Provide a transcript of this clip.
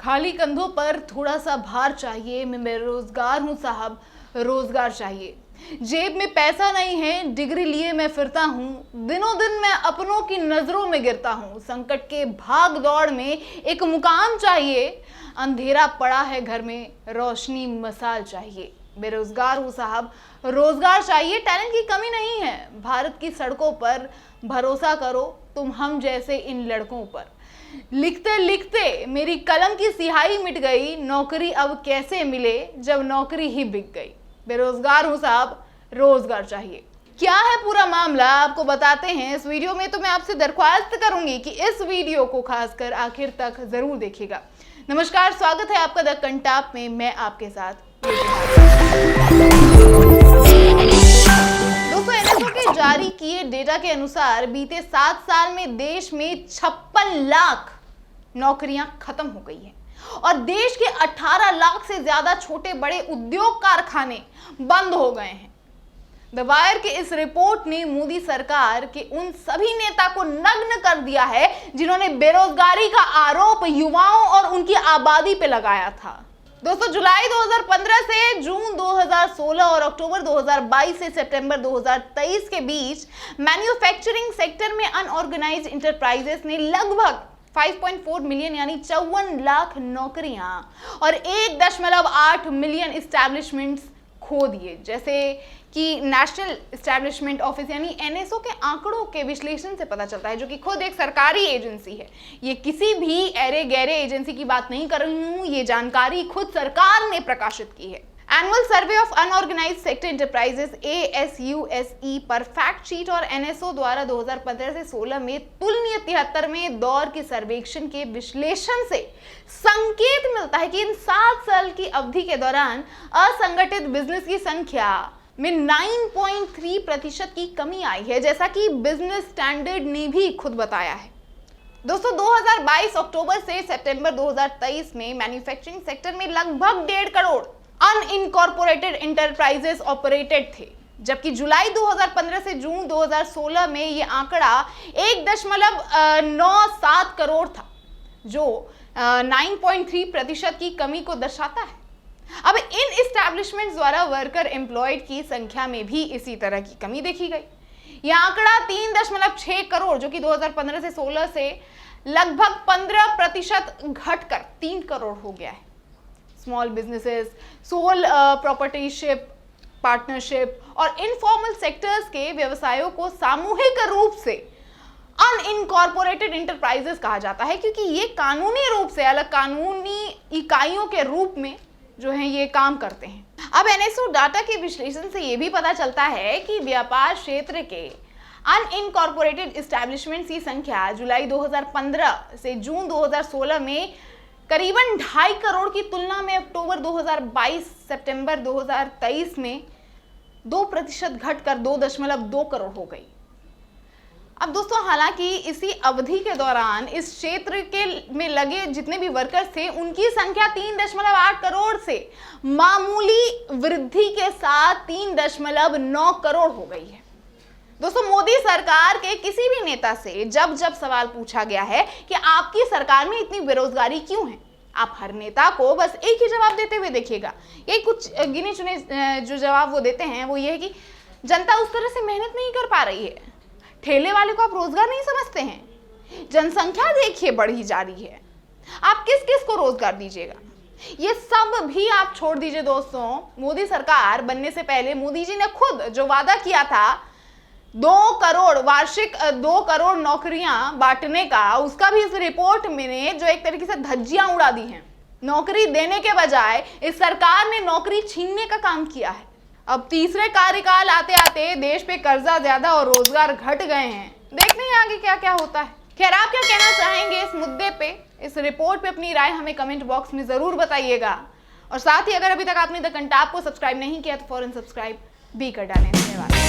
खाली कंधों पर थोड़ा सा भार चाहिए, मैं बेरोजगार हूँ साहब, रोजगार चाहिए। जेब में पैसा नहीं है, डिग्री लिए मैं फिरता हूँ, दिनों दिन मैं अपनों की नजरों में गिरता हूँ। संकट के भाग दौड़ में एक मुकाम चाहिए, अंधेरा पड़ा है घर में, रोशनी मसाल चाहिए। बेरोजगार हूँ साहब, रोजगार चाहिए। टैलेंट की कमी नहीं है, भारत की सड़कों पर भरोसा करो तुम हम जैसे इन लड़कों पर। लिखते लिखते मेरी कलम की स्याही मिट गई, नौकरी अब कैसे मिले जब नौकरी ही बिक गई। बेरोजगार हूं साहब, रोजगार चाहिए। क्या है पूरा मामला आपको बताते हैं इस वीडियो में, तो मैं आपसे दरख्वास्त करूंगी कि इस वीडियो को खासकर आखिर तक जरूर देखिएगा। नमस्कार, स्वागत है आपका द कंटाप में, मैं आपके साथ। दोस्तों, एनएसओ के जारी किए डेटा के अनुसार बीते 7 साल में देश में 56 लाख नौकरियां खत्म हो गई हैं और देश के 18 लाख से ज्यादा छोटे बड़े उद्योग कारखाने बंद हो गए हैं। द वायर के इस रिपोर्ट ने मोदी सरकार के उन सभी नेता को नग्न कर दिया है जिन्होंने बेरोजगारी का आरोप युवाओं और उनकी आबादी पे लगाया था। दोस्तों, जुलाई 2015 से जून 2016 और अक्टूबर 2022 से सितंबर 2023 के बीच मैन्युफैक्चरिंग सेक्टर में अनऑर्गेनाइज्ड इंटरप्राइजेस ने लगभग 5.4 मिलियन यानी 54 लाख नौकरियां और 1.8 मिलियन एस्टैब्लिशमेंट्स खो दिए। जैसे कि नेशनल एस्टैब्लिशमेंट ऑफिस यानी एनएसओ के आंकड़ों के विश्लेषण से पता चलता है, जो कि खुद एक सरकारी एजेंसी है। ये किसी भी अरे गहरे एजेंसी की बात नहीं कर रही हूं, ये जानकारी खुद सरकार ने प्रकाशित की है। Annual survey of unorganised sector enterprises ASUSE पर फैक्ट शीट और एनएसओ द्वारा 2015 से 16 में तुलनीय 73वें दौर के सर्वेक्षण के विश्लेषण से संकेत मिलता है कि इन 7 साल की अवधि के दौरान असंगठित बिजनेस की संख्या में 9.3% की कमी आई है, जैसा कि बिजनेस स्टैंडर्ड ने भी खुद बताया है। दोस्तों, 2022 अक्टूबर से सितंबर 2023 में मैन्युफैक्चरिंग सेक्टर में लगभग 1.5 करोड़ अनइनकॉर्पोरेटेड इंटरप्राइजेस ऑपरेटेड थे, जबकि जुलाई 2015 से जून 2016 में यह आंकड़ा 1.97 करोड़ था, जो 9.3% की कमी को दर्शाता है। अब इन एस्टैब्लिशमेंट्स द्वारा वर्कर एम्प्लॉयड की संख्या में भी इसी तरह की कमी देखी गई। यह आंकड़ा 3.6 करोड़, जो कि 2015 से 16 से लगभग 15% घटकर 3 करोड़ हो गया है। Small businesses, sole proprietorship, partnership और इनफॉर्मल सेक्टर्स के व्यवसायों को सामूहिक रूप से अनइनकॉर्पोरेटेड इंटरप्राइजेस कहा जाता है, क्योंकि ये कानूनी रूप से अलग कानूनी इकाइयों के रूप में जो है ये काम करते हैं। अब एनएसओ डाटा के विश्लेषण से ये भी पता चलता है कि व्यापार क्षेत्र के अनइनकॉर्पोरेटेड एस्टैब्लिशमेंट्स की संख्या जुलाई 2015 से जून 2016 में करीबन 2.5 करोड़ की तुलना में अक्टूबर 2022 सितंबर 2023 में 2% घटकर 2.2 करोड़ हो गई। अब दोस्तों, हालांकि इसी अवधि के दौरान इस क्षेत्र के में लगे जितने भी वर्कर्स थे उनकी संख्या 3.8 करोड़ से मामूली वृद्धि के साथ 3.9 करोड़ हो गई है। दोस्तों, मोदी सरकार के किसी भी नेता से जब जब सवाल पूछा गया है कि आपकी सरकार में इतनी बेरोजगारी क्यों है, आप हर नेता को बस एक ही जवाब देते हुए देखिएगा। ये कुछ गिने चुने जो जवाब वो देते हैं वो ये है कि जनता उस तरह से मेहनत नहीं कर पा रही है, ठेले वाले को आप रोजगार नहीं समझते हैं, जनसंख्या देखिए बढ़ी जा रही है, आप किस किस को रोजगार दीजिएगा। ये सब भी आप छोड़ दीजिए। दोस्तों, मोदी सरकार बनने से पहले मोदी जी ने खुद जो वादा किया था 2 करोड़ वार्षिक 2 करोड़ नौकरियां बांटने का, उसका भी इस रिपोर्ट में जो एक तरीके से धज्जियां उड़ा दी हैं। नौकरी देने के बजाय इस सरकार ने नौकरी छीनने का काम किया है। अब तीसरे कार्यकाल आते आते देश पे कर्जा ज्यादा और रोजगार घट गए हैं। देखते हैं आगे क्या क्या होता है। खैर, आप क्या कहना चाहेंगे इस मुद्दे पे, इस रिपोर्ट पे अपनी राय हमें कमेंट बॉक्स में जरूर बताइएगा। और साथ ही अगर अभी तक आपने द कंटाप को सब्सक्राइब नहीं किया तो फौरन सब्सक्राइब भी कर डालें। धन्यवाद।